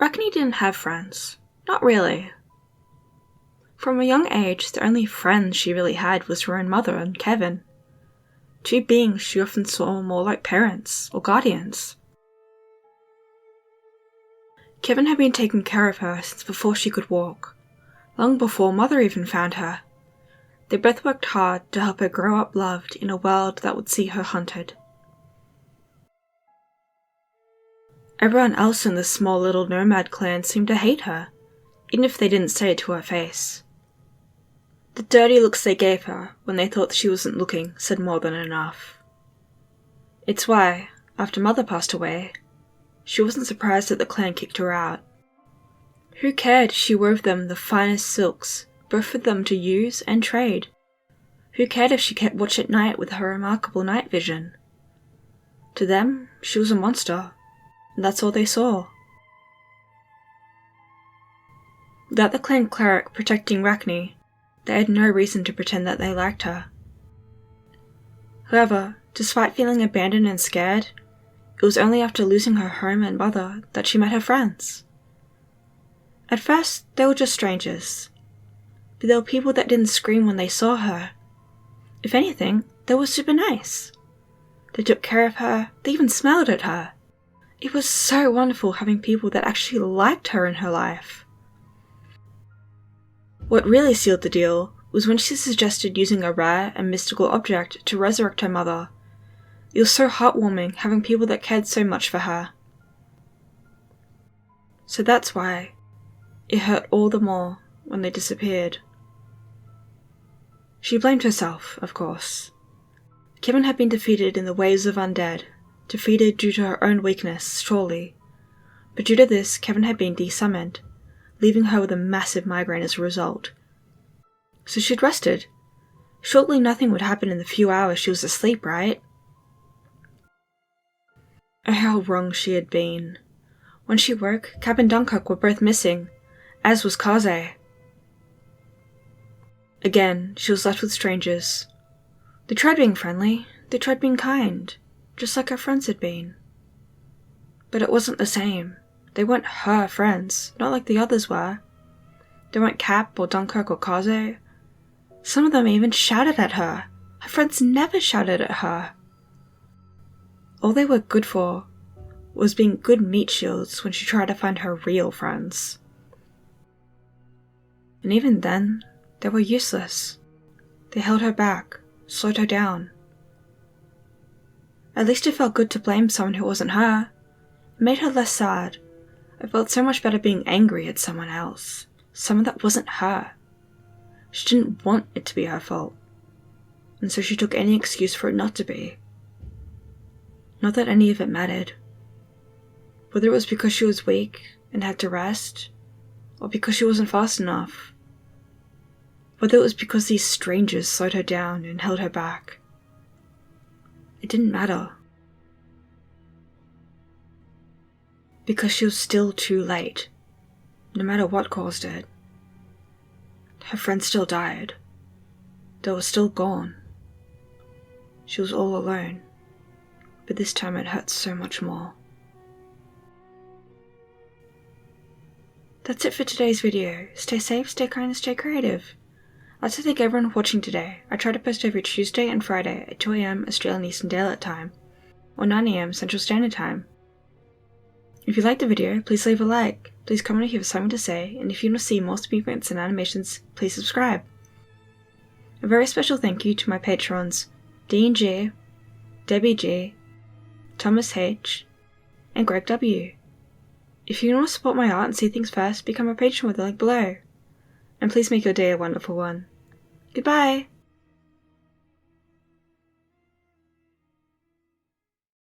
Rachni didn't have friends. Not really. From a young age, the only friends she really had was her own mother and Kevin. Two beings she often saw more like parents or guardians. Kevin had been taking care of her since before she could walk, long before Mother even found her. They both worked hard to help her grow up loved in a world that would see her hunted. Everyone else in the small little nomad clan seemed to hate her, even if they didn't say it to her face. The dirty looks they gave her when they thought she wasn't looking said more than enough. It's why, after Mother passed away, she wasn't surprised that the clan kicked her out. Who cared if she wove them the finest silks, both for them to use and trade? Who cared if she kept watch at night with her remarkable night vision? To them, she was a monster, and that's all they saw. Without the clan cleric protecting Rachni, they had no reason to pretend that they liked her. However, despite feeling abandoned and scared, it was only after losing her home and mother that she met her friends. At first, they were just strangers, but they were people that didn't scream when they saw her. If anything, they were super nice. They took care of her, they even smiled at her. It was so wonderful having people that actually liked her in her life. What really sealed the deal was when she suggested using a rare and mystical object to resurrect her mother. It was so heartwarming having people that cared so much for her. So that's why it hurt all the more when they disappeared. She blamed herself, of course. Kevin had been defeated in the waves of undead, defeated due to her own weakness, surely. But due to this, Kevin had been desummoned, leaving her with a massive migraine as a result. So she'd rested. Surely nothing would happen in the few hours she was asleep, right? Oh, how wrong she had been. When she woke, Cap and Dunkirk were both missing, as was Kaze. Again, she was left with strangers. They tried being friendly, they tried being kind, just like her friends had been. But it wasn't the same. They weren't her friends, not like the others were. They weren't Cap or Dunkirk or Kaze. Some of them even shouted at her. Her friends never shouted at her. All they were good for was being good meat shields when she tried to find her real friends. And even then, they were useless. They held her back, slowed her down. At least it felt good to blame someone who wasn't her. It made her less sad. I felt so much better being angry at someone else. Someone that wasn't her. She didn't want it to be her fault. And so she took any excuse for it not to be. Not that any of it mattered. Whether it was because she was weak and had to rest, or because she wasn't fast enough. Whether it was because these strangers slowed her down and held her back. It didn't matter. Because she was still too late, no matter what caused it. Her friends still died. They were still gone. She was all alone. But this time it hurt so much more. That's it for today's video. Stay safe, stay kind, and stay creative. I'd like to thank everyone watching today. I try to post every Tuesday and Friday at 2 AM Australian Eastern Daylight Time, or 9 AM Central Standard Time. If you liked the video, please leave a like, please comment if you have something to say, and if you want to see more speed events and animations, please subscribe. A very special thank you to my patrons, Dean G, Debbie G, Thomas H, and Greg W. If you want to support my art and see things first, become a patron with the link below. And please make your day a wonderful one. Goodbye!